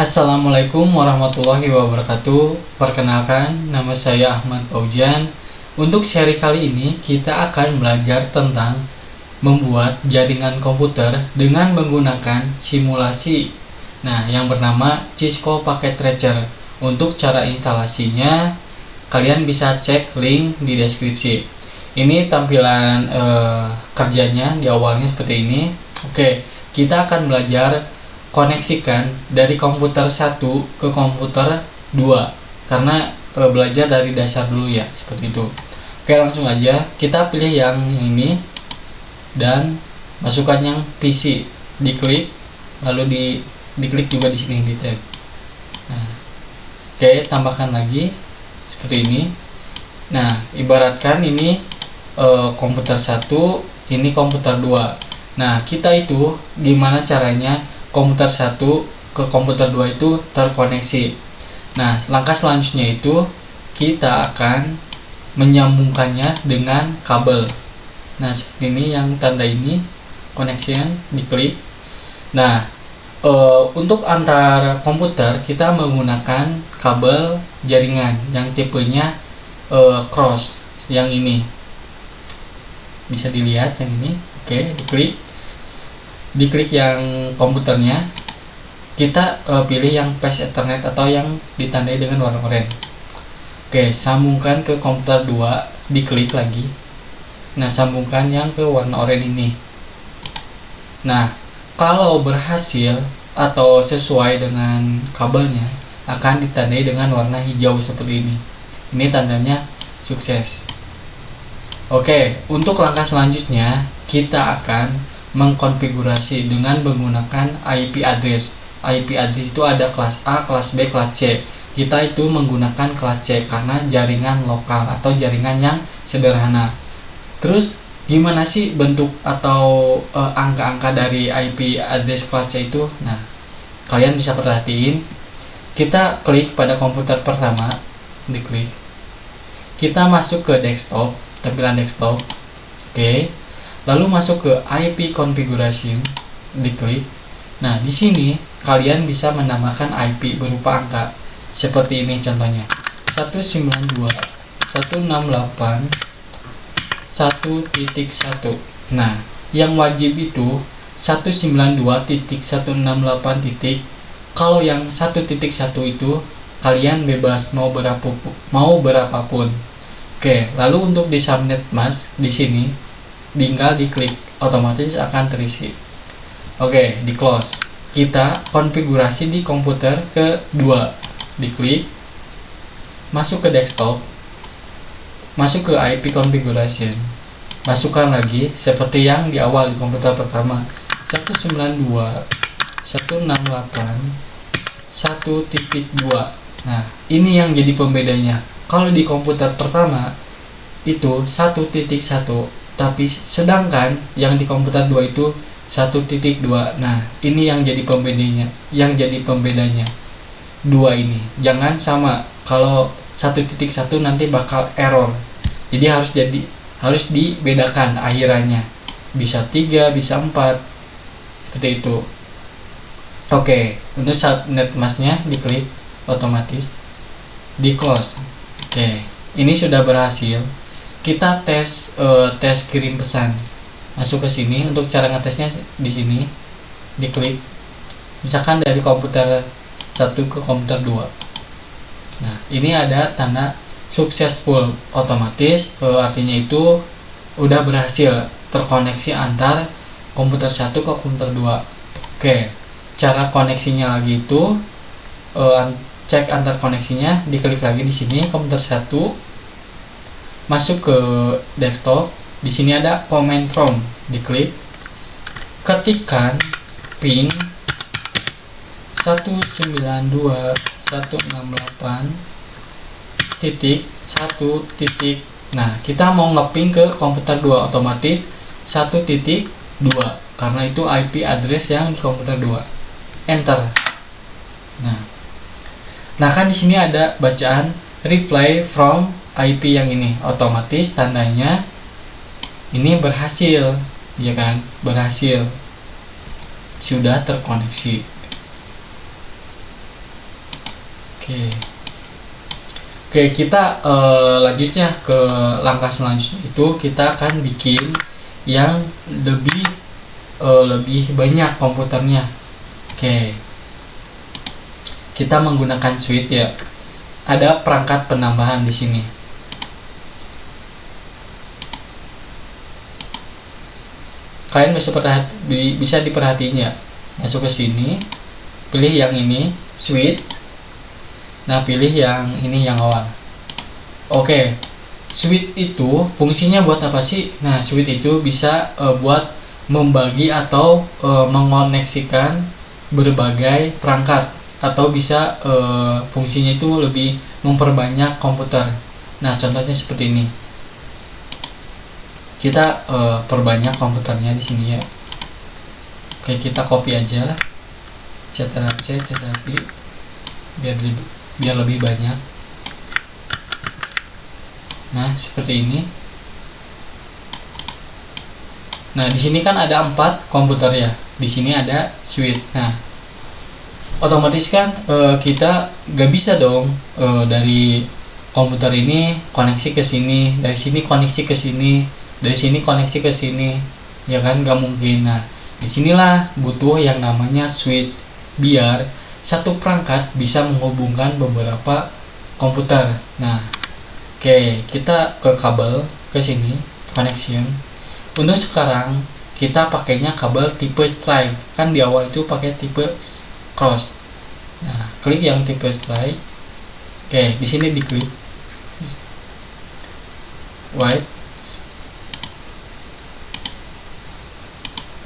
Assalamualaikum warahmatullahi wabarakatuh. Perkenalkan, nama saya Ahmad Paujan. Untuk seri kali ini kita akan belajar tentang membuat jaringan komputer dengan menggunakan simulasi. Nah, yang bernama Cisco Packet Tracer. Untuk cara instalasinya, kalian bisa cek link di deskripsi. Ini tampilan kerjanya di awalnya seperti ini. Oke, kita akan belajar koneksikan dari komputer 1 ke komputer 2 karena belajar dari dasar dulu ya, seperti itu. Oke, langsung aja kita pilih yang ini dan masukkan yang PC, diklik lalu diklik juga di sini di tab. Nah, oke, tambahkan lagi seperti ini. Nah, ibaratkan ini komputer 1, ini komputer 2. Nah, kita itu gimana caranya komputer 1 ke komputer 2 itu terkoneksi. Nah, langkah selanjutnya itu kita akan menyambungkannya dengan kabel. Nah, seperti ini yang tanda ini connection, diklik. Nah, untuk antar komputer kita menggunakan kabel jaringan yang tipenya cross, yang ini bisa dilihat yang ini. Oke, diklik yang komputernya, kita pilih yang Fast Ethernet atau yang ditandai dengan warna oranye. Oke, sambungkan ke komputer 2, diklik lagi. Nah, sambungkan yang ke warna oranye ini. Nah, kalau berhasil atau sesuai dengan kabelnya, akan ditandai dengan warna hijau seperti ini. Ini tandanya sukses. Oke, untuk langkah selanjutnya kita akan mengkonfigurasi dengan menggunakan IP address. IP address itu ada kelas A, kelas B, kelas C. Kita itu menggunakan kelas C karena jaringan lokal atau jaringan yang sederhana. Terus gimana sih bentuk atau angka-angka dari IP address kelas C itu? Nah, kalian bisa perhatiin. Kita klik pada komputer pertama, diklik. Kita masuk ke desktop, tampilan desktop. Oke. Lalu masuk ke IP configuration, diklik. Nah, di sini kalian bisa menambahkan IP berupa angka seperti ini contohnya. 192.168.1.1. Nah, yang wajib itu 192.168. Kalau yang 1.1 itu kalian bebas mau berapapun. Oke, lalu untuk di subnet mas di sini tinggal diklik, otomatis akan terisi. Oke, di close. Kita konfigurasi di komputer kedua, diklik, masuk ke desktop, masuk ke IP configuration, masukkan lagi seperti yang di awal di komputer pertama, 192.168.1.2. Nah, ini yang jadi pembedanya. Kalau di komputer pertama itu 1.1, tapi sedangkan yang di komputer 2 itu 1.2. Nah, ini yang jadi pembedanya. Dua ini jangan sama. Kalau 1.1 nanti bakal error. Jadi harus dibedakan akhirannya. Bisa 3, bisa 4. Seperti itu. Oke, untuk subnet masnya diklik otomatis, di close. Oke, ini sudah berhasil. Kita tes kirim pesan. Masuk ke sini. Untuk cara ngetesnya di sini, diklik. Misalkan dari komputer 1 ke komputer 2. Nah, ini ada tanda successful, otomatis artinya itu udah berhasil terkoneksi antar komputer 1 ke komputer 2. Oke, cara koneksinya lagi itu cek antar koneksinya, diklik lagi di sini komputer 1. Masuk ke desktop, di sini ada command prompt, diklik, ketikkan pin 192.168.1. Nah, kita mau ngeping ke komputer 2, otomatis 1.2 karena itu IP address yang di komputer 2. Enter. Nah kan di sini ada bacaan reply from IP yang ini, otomatis tandanya ini berhasil, ya kan? Berhasil, sudah terkoneksi. Oke. Oke, kita lanjutnya ke langkah selanjutnya, itu kita akan bikin yang lebih banyak komputernya. Oke. Kita menggunakan switch ya. Ada perangkat penambahan di sini. Kalian bisa diperhatiin ya. Masuk ke sini, pilih yang ini, switch. Nah, pilih yang ini yang awal. Oke. Switch itu fungsinya buat apa sih? Nah, switch itu bisa buat membagi atau mengoneksikan berbagai perangkat, atau bisa fungsinya itu lebih memperbanyak komputer. Nah, contohnya seperti ini. Kita perbanyak komputernya di sini ya. Oke, kita copy aja. Ctrl+C, Ctrl+V biar lebih banyak. Nah, seperti ini. Nah, di sini kan ada 4 komputer ya. Di sini ada switch. Nah, otomatis kan kita gak bisa dong dari komputer ini koneksi ke sini, dari sini koneksi ke sini, dari sini koneksi ke sini, ya kan, gak mungkin. Nah, disinilah butuh yang namanya switch, biar satu perangkat bisa menghubungkan beberapa komputer. Nah, oke, kita ke kabel ke sini, connection. Untuk sekarang kita pakainya kabel tipe stripe, kan di awal itu pakai tipe cross. Nah, klik yang tipe stripe. Oke, di sini diklik white.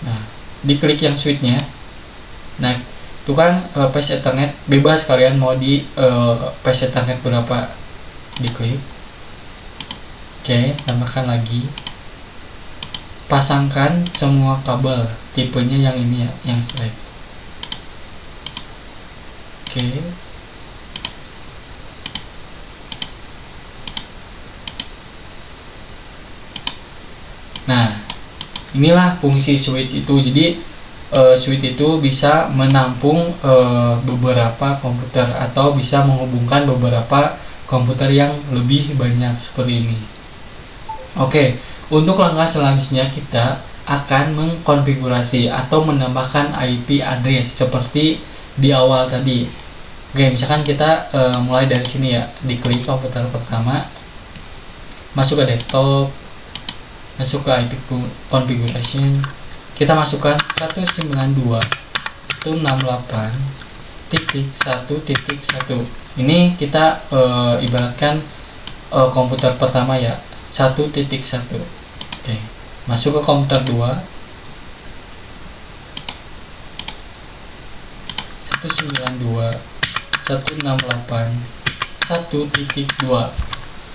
Nah, diklik yang switchnya. Nah, itu kan patch Ethernet bebas, kalian mau di patch Ethernet berapa, diklik. Oke, tambahkan lagi. Pasangkan semua kabel tipenya yang ini ya, yang straight. Oke. Nah, inilah fungsi switch itu. Jadi switch itu bisa menampung beberapa komputer, atau bisa menghubungkan beberapa komputer yang lebih banyak seperti ini. Oke, untuk langkah selanjutnya kita akan mengkonfigurasi atau menambahkan IP address seperti di awal tadi. Oke, misalkan kita mulai dari sini ya, diklik komputer pertama, masuk ke desktop, masuk ke IP configuration, kita masukkan 192.168.1.1. Ini kita ibaratkan komputer pertama ya, 1.1. Oke, masuk ke komputer 2, 192.168.1.2.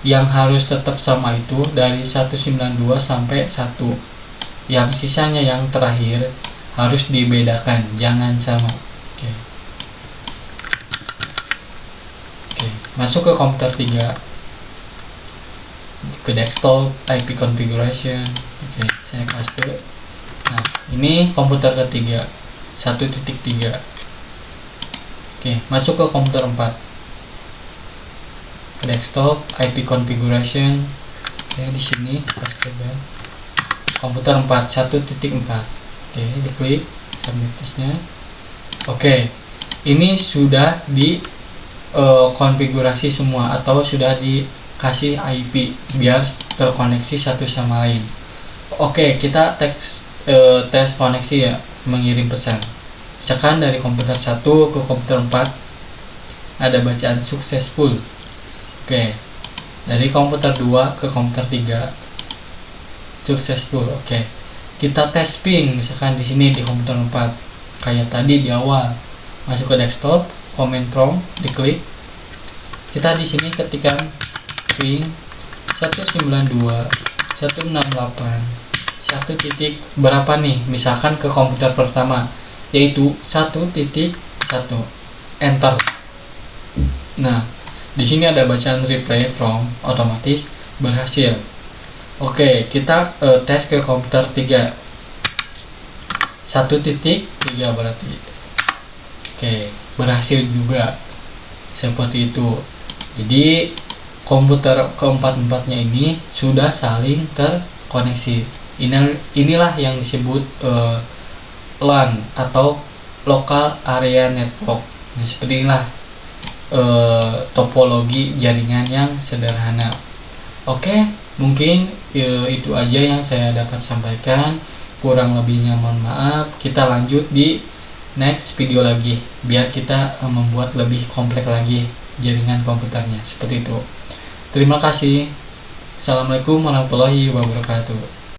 yang harus tetap sama itu dari 192 sampai 1. Yang sisanya yang terakhir harus dibedakan, jangan sama. Oke. Masuk ke komputer 3, ke desktop, IP configuration. Oke, saya kasih. Nah, ini komputer ketiga, 1.3. Oke, masuk ke komputer 4, ke desktop, IP configuration. Oke, di sini paste komputer 4, 1.4. Oke, diklik submitnya. Oke, ini sudah di konfigurasi semua, atau sudah dikasih IP biar terkoneksi satu sama lain. Oke, kita tes koneksi ya, mengirim pesan. Misalkan dari komputer 1 ke komputer 4 ada bacaan successful. Oke, dari komputer 2 ke komputer 3 successful. Oke, kita tes ping, misalkan di sini di komputer 4 kayak tadi di awal. Masuk ke desktop, command prompt, diklik. Kita di sini ketikkan ping 192.168.1 titik berapa nih, misalkan ke komputer pertama, yaitu 1.1, enter. Nah, di sini ada bacaan reply from, otomatis berhasil. Oke, kita tes ke komputer 3, 1.3 berarti. Oke, berhasil juga. seperti itu. Jadi komputer keempat-empatnya ini sudah saling terkoneksi. Inilah yang disebut LAN atau Local Area Network. Nah, seperti inilah topologi jaringan yang sederhana. Oke, mungkin itu aja yang saya dapat sampaikan. Kurang lebihnya mohon maaf. Kita lanjut di next video lagi, biar kita membuat lebih kompleks lagi jaringan komputernya. Seperti itu. Terima kasih. Assalamualaikum warahmatullahi wabarakatuh.